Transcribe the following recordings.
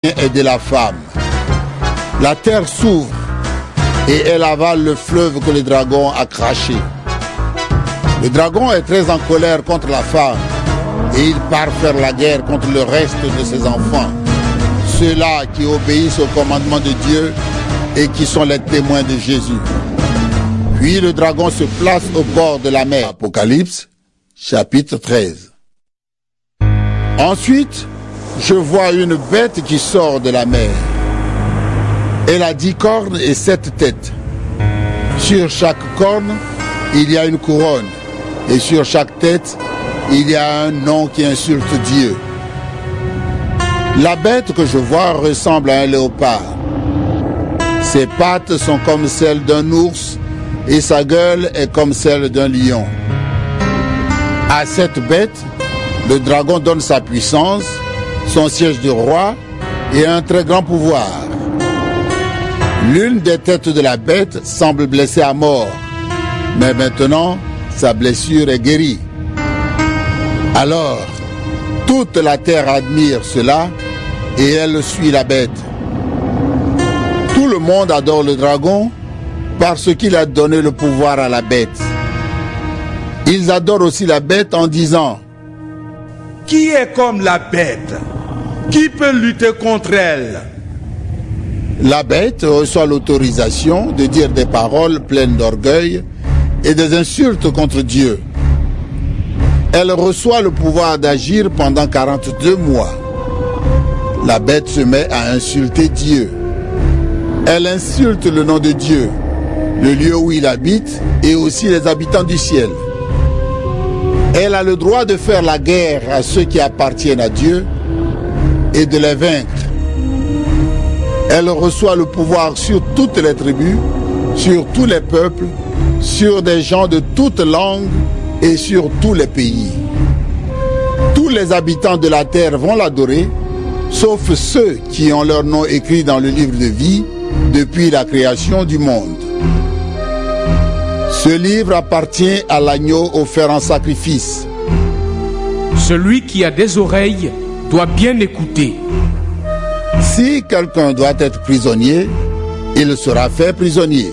et de la femme. La terre s'ouvre et elle avale le fleuve que le dragon a craché. Le dragon est très en colère contre la femme et il part faire la guerre contre le reste de ses enfants, ceux-là qui obéissent au commandement de Dieu et qui sont les témoins de Jésus. Puis le dragon se place au bord de la mer. Apocalypse, chapitre 13. Ensuite, je vois une bête qui sort de la mer. Elle a 10 cornes et 7 têtes. Sur chaque corne, il y a une couronne. Et sur chaque tête, il y a un nom qui insulte Dieu. La bête que je vois ressemble à un léopard. Ses pattes sont comme celles d'un ours et sa gueule est comme celle d'un lion. À cette bête, le dragon donne sa puissance, son siège de roi et un très grand pouvoir. L'une des têtes de la bête semble blessée à mort, mais maintenant, sa blessure est guérie. Alors, toute la terre admire cela et elle suit la bête. Tout le monde adore le dragon parce qu'il a donné le pouvoir à la bête. Ils adorent aussi la bête en disant: qui est comme la bête? Qui peut lutter contre elle? La bête reçoit l'autorisation de dire des paroles pleines d'orgueil et des insultes contre Dieu. Elle reçoit le pouvoir d'agir pendant 42 mois. La bête se met à insulter Dieu. Elle insulte le nom de Dieu, le lieu où il habite et aussi les habitants du ciel. Elle a le droit de faire la guerre à ceux qui appartiennent à Dieu et de les vaincre. Elle reçoit le pouvoir sur toutes les tribus, sur tous les peuples, sur des gens de toutes langues et sur tous les pays. Tous les habitants de la terre vont l'adorer, sauf ceux qui ont leur nom écrit dans le livre de vie depuis la création du monde. Ce livre appartient à l'agneau offert en sacrifice. Celui qui a des oreilles doit bien écouter. Si quelqu'un doit être prisonnier, il sera fait prisonnier.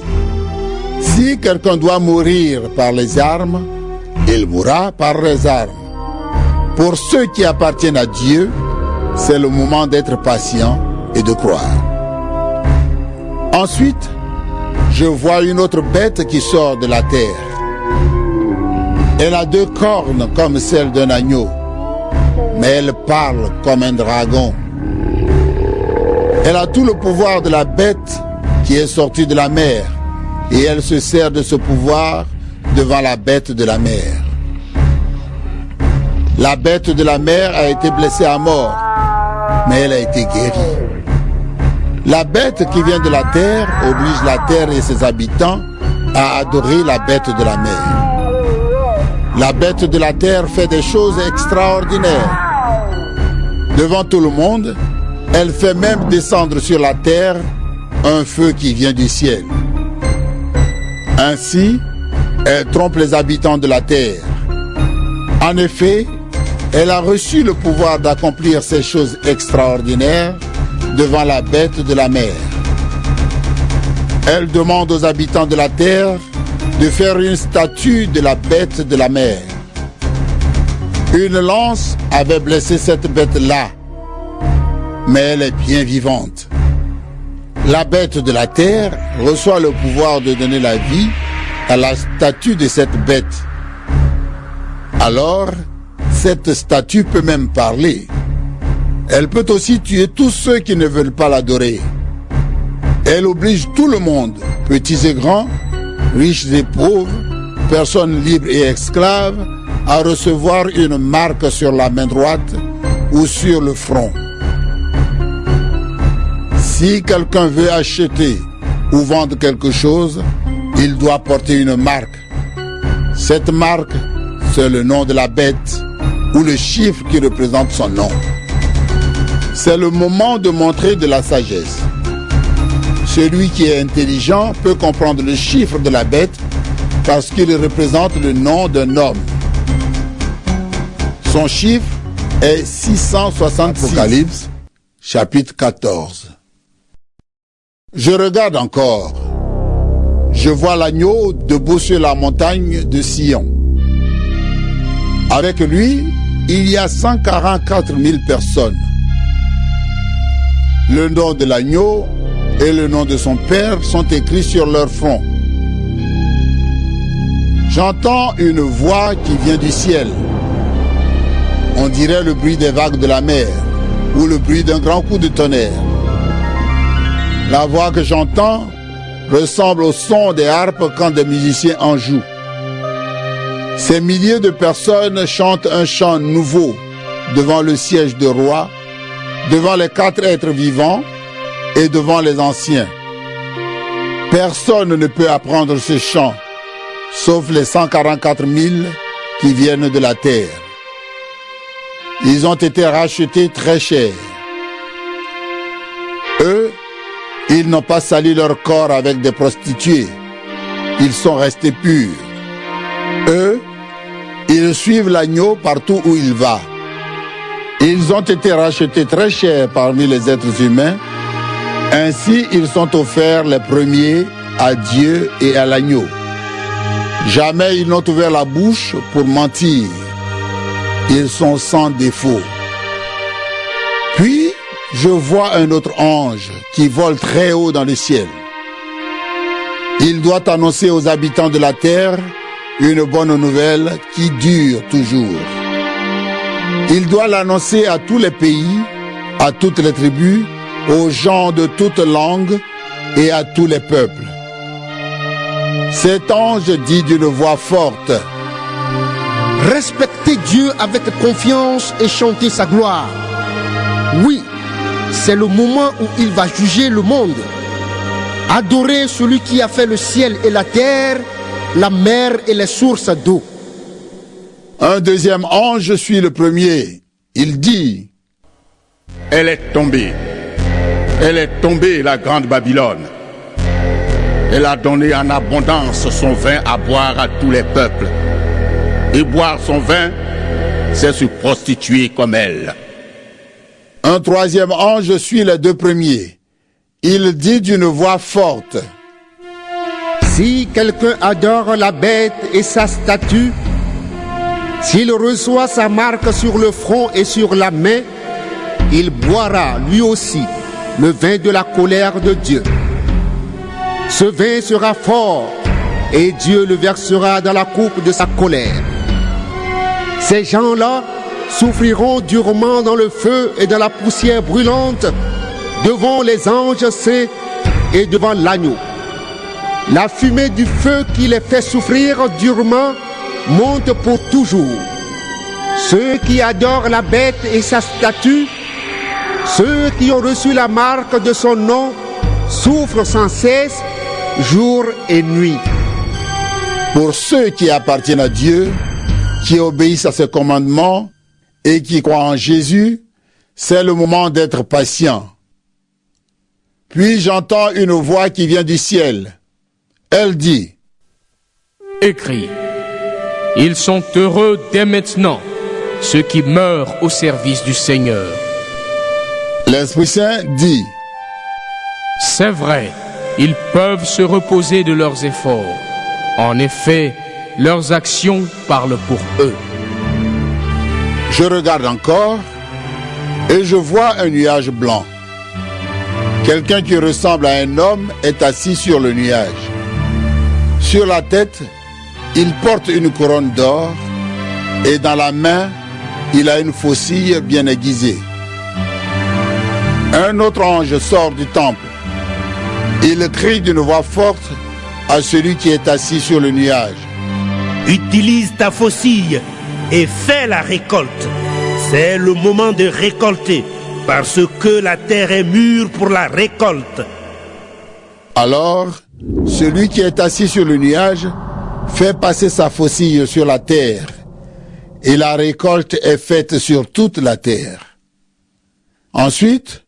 Si quelqu'un doit mourir par les armes, il mourra par les armes. Pour ceux qui appartiennent à Dieu, c'est le moment d'être patient et de croire. Ensuite, je vois une autre bête qui sort de la terre. Elle a 2 cornes comme celles d'un agneau, mais elle parle comme un dragon. Elle a tout le pouvoir de la bête qui est sortie de la mer, et elle se sert de ce pouvoir devant la bête de la mer. La bête de la mer a été blessée à mort, mais elle a été guérie. La bête qui vient de la terre oblige la terre et ses habitants à adorer la bête de la mer. La bête de la terre fait des choses extraordinaires. Devant tout le monde, elle fait même descendre sur la terre un feu qui vient du ciel. Ainsi, elle trompe les habitants de la terre. En effet, elle a reçu le pouvoir d'accomplir ces choses extraordinaires devant la bête de la mer. Elle demande aux habitants de la terre de faire une statue de la bête de la mer. Une lance avait blessé cette bête-là, mais elle est bien vivante. La bête de la terre reçoit le pouvoir de donner la vie à la statue de cette bête. Alors, cette statue peut même parler. Elle peut aussi tuer tous ceux qui ne veulent pas l'adorer. Elle oblige tout le monde, petits et grands, riches et pauvres, personnes libres et esclaves, à recevoir une marque sur la main droite ou sur le front. Si quelqu'un veut acheter ou vendre quelque chose, il doit porter une marque. Cette marque, c'est le nom de la bête ou le chiffre qui représente son nom. C'est le moment de montrer de la sagesse. Celui qui est intelligent peut comprendre le chiffre de la bête parce qu'il représente le nom d'un homme. Son chiffre est 666. Apocalypse, chapitre 14. Je regarde encore. Je vois l'agneau debout sur la montagne de Sion. Avec lui, il y a 144 000 personnes. Le nom de l'agneau et le nom de son père sont écrits sur leur front. J'entends une voix qui vient du ciel. On dirait le bruit des vagues de la mer ou le bruit d'un grand coup de tonnerre. La voix que j'entends ressemble au son des harpes quand des musiciens en jouent. Ces milliers de personnes chantent un chant nouveau devant le siège de roi, devant les 4 êtres vivants et devant les anciens. Personne ne peut apprendre ce chant, sauf les 144 000 qui viennent de la terre. Ils ont été rachetés très cher. Eux, ils n'ont pas sali leur corps avec des prostituées. Ils sont restés purs. Eux, ils suivent l'agneau partout où il va. Ils ont été rachetés très cher parmi les êtres humains. Ainsi, ils sont offerts les premiers à Dieu et à l'agneau. Jamais ils n'ont ouvert la bouche pour mentir. Ils sont sans défaut. Puis, je vois un autre ange qui vole très haut dans le ciel. Il doit annoncer aux habitants de la terre une bonne nouvelle qui dure toujours. Il doit l'annoncer à tous les pays, à toutes les tribus, aux gens de toutes langues et à tous les peuples. Cet ange dit d'une voix forte: respectez Dieu avec confiance et chantez sa gloire. Oui, c'est le moment où il va juger le monde. Adorez celui qui a fait le ciel et la terre, la mer et les sources d'eau. Un deuxième ange suit le premier. Il dit: Elle est tombée, la grande Babylone. Elle a donné en abondance son vin à boire à tous les peuples. Et boire son vin, c'est se prostituer comme elle. Un troisième ange suit les 2 premiers. Il dit d'une voix forte: si quelqu'un adore la bête et sa statue, s'il reçoit sa marque sur le front et sur la main, il boira lui aussi le vin de la colère de Dieu. Ce vin sera fort et Dieu le versera dans la coupe de sa colère. Ces gens-là souffriront durement dans le feu et dans la poussière brûlante devant les anges saints et devant l'agneau. La fumée du feu qui les fait souffrir durement monte pour toujours. Ceux qui adorent la bête et sa statue, ceux qui ont reçu la marque de son nom, souffrent sans cesse, jour et nuit. Pour ceux qui appartiennent à Dieu, qui obéissent à ses commandements et qui croient en Jésus, c'est le moment d'être patient. Puis j'entends une voix qui vient du ciel. Elle dit: Écrit, ils sont heureux dès maintenant, ceux qui meurent au service du Seigneur. L'Esprit Saint dit: C'est vrai, ils peuvent se reposer de leurs efforts. En effet, leurs actions parlent pour eux. Je regarde encore et je vois un nuage blanc. Quelqu'un qui ressemble à un homme est assis sur le nuage. Sur la tête, il porte une couronne d'or et dans la main, il a une faucille bien aiguisée. Un autre ange sort du temple. Il crie d'une voix forte à celui qui est assis sur le nuage: utilise ta faucille et fais la récolte. C'est le moment de récolter, parce que la terre est mûre pour la récolte. Alors, celui qui est assis sur le nuage fait passer sa faucille sur la terre, et la récolte est faite sur toute la terre. Ensuite,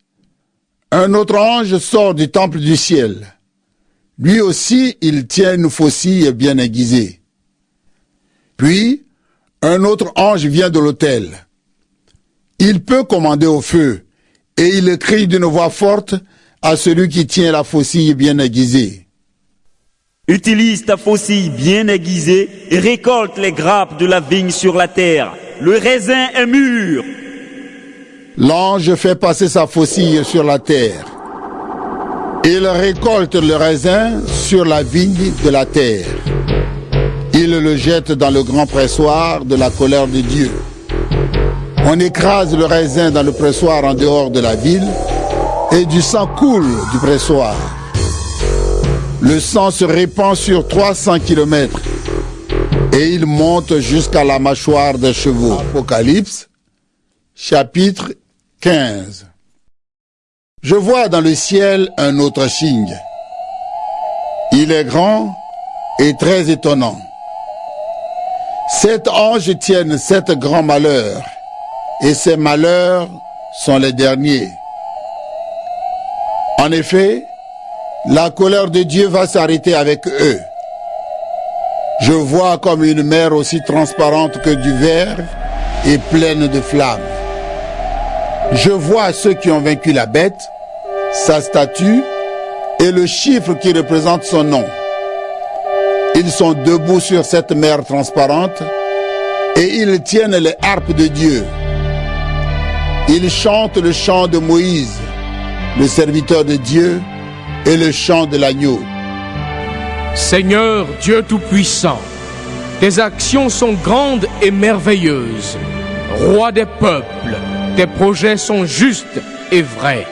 un autre ange sort du temple du ciel. Lui aussi, il tient une faucille bien aiguisée. Puis, un autre ange vient de l'autel. Il peut commander au feu Et il crie d'une voix forte à celui qui tient la faucille bien aiguisée. Utilise ta faucille bien aiguisée et récolte les grappes de la vigne sur la terre. Le raisin est mûr. L'ange fait passer sa faucille sur la terre. Il récolte le raisin sur la vigne de la terre. Il le jette dans le grand pressoir de la colère de Dieu. On écrase le raisin dans le pressoir en dehors de la ville et du sang coule du pressoir. Le sang se répand sur 300 kilomètres et il monte jusqu'à la mâchoire des chevaux. Apocalypse, chapitre 15. Je vois dans le ciel un autre signe. Il est grand et très étonnant. 7 anges tiennent 7 grands malheurs, et ces malheurs sont les derniers. En effet, la colère de Dieu va s'arrêter avec eux. Je vois comme une mer aussi transparente que du verre et pleine de flammes. Je vois ceux qui ont vaincu la bête, sa statue et le chiffre qui représente son nom. Ils sont debout sur cette mer transparente et ils tiennent les harpes de Dieu. Ils chantent le chant de Moïse, le serviteur de Dieu, et le chant de l'agneau. Seigneur Dieu Tout-Puissant, tes actions sont grandes et merveilleuses. Roi des peuples, tes projets sont justes et vrais.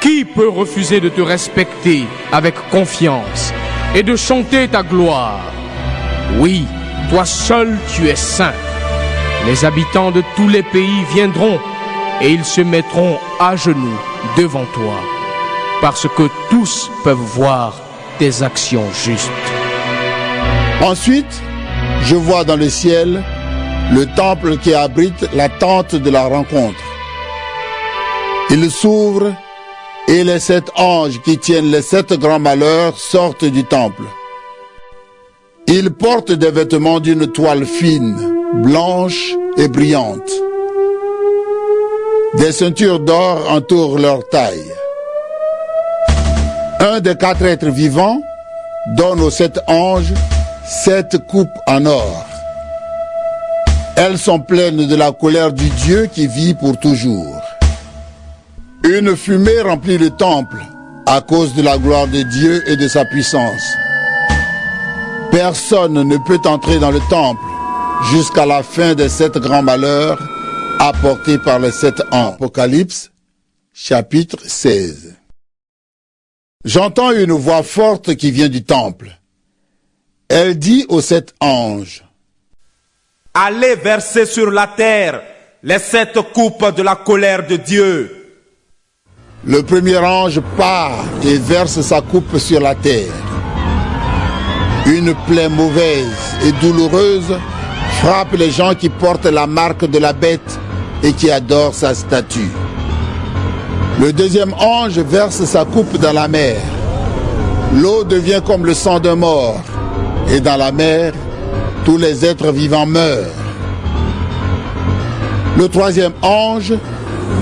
Qui peut refuser de te respecter avec confiance et de chanter ta gloire? Oui, toi seul tu es saint. Les habitants de tous les pays viendront et ils se mettront à genoux devant toi, parce que tous peuvent voir tes actions justes. Ensuite, je vois dans le ciel le temple qui abrite la tente de la rencontre. Il s'ouvre et les 7 anges qui tiennent les 7 grands malheurs sortent du temple. Ils portent des vêtements d'une toile fine, blanche et brillante. Des ceintures d'or entourent leur taille. Un des 4 êtres vivants donne aux 7 anges 7 coupes en or. Elles sont pleines de la colère du Dieu qui vit pour toujours. Une fumée remplit le temple à cause de la gloire de Dieu et de sa puissance. Personne ne peut entrer dans le temple jusqu'à la fin des 7 grands malheurs apportés par les 7 anges. Apocalypse, chapitre 16. J'entends une voix forte qui vient du temple. Elle dit aux 7 anges: Allez verser sur la terre les 7 coupes de la colère de Dieu. Le premier ange part et verse sa coupe sur la terre. Une plaie mauvaise et douloureuse frappe les gens qui portent la marque de la bête et qui adorent sa statue. Le deuxième ange verse sa coupe dans la mer. L'eau devient comme le sang d'un mort, et dans la mer, tous les êtres vivants meurent. Le troisième ange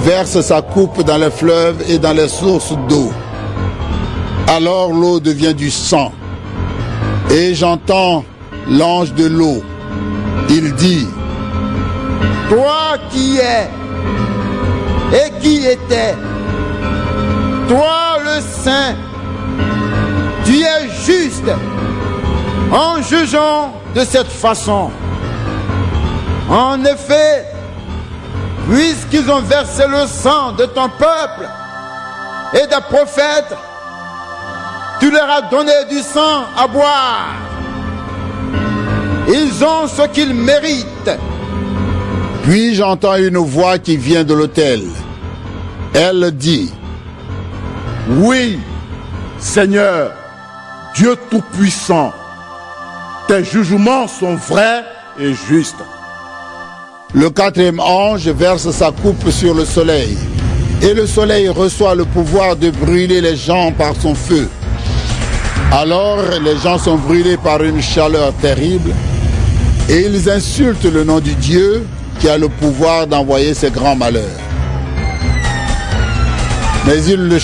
verse sa coupe dans les fleuves et dans les sources d'eau. Alors l'eau devient du sang. Et j'entends l'ange de l'eau. Il dit: Toi qui es et qui étais, toi le Saint, tu es juste en jugeant de cette façon. En effet, puisqu'ils ont versé le sang de ton peuple et des prophètes, tu leur as donné du sang à boire. Ils ont ce qu'ils méritent. Puis j'entends une voix qui vient de l'autel. Elle dit: Oui, Seigneur, Dieu Tout-Puissant, tes jugements sont vrais et justes. Le quatrième ange verse sa coupe sur le soleil, et le soleil reçoit le pouvoir de brûler les gens par son feu. Alors les gens sont brûlés par une chaleur terrible, et ils insultent le nom du Dieu qui a le pouvoir d'envoyer ses grands malheurs. mais il le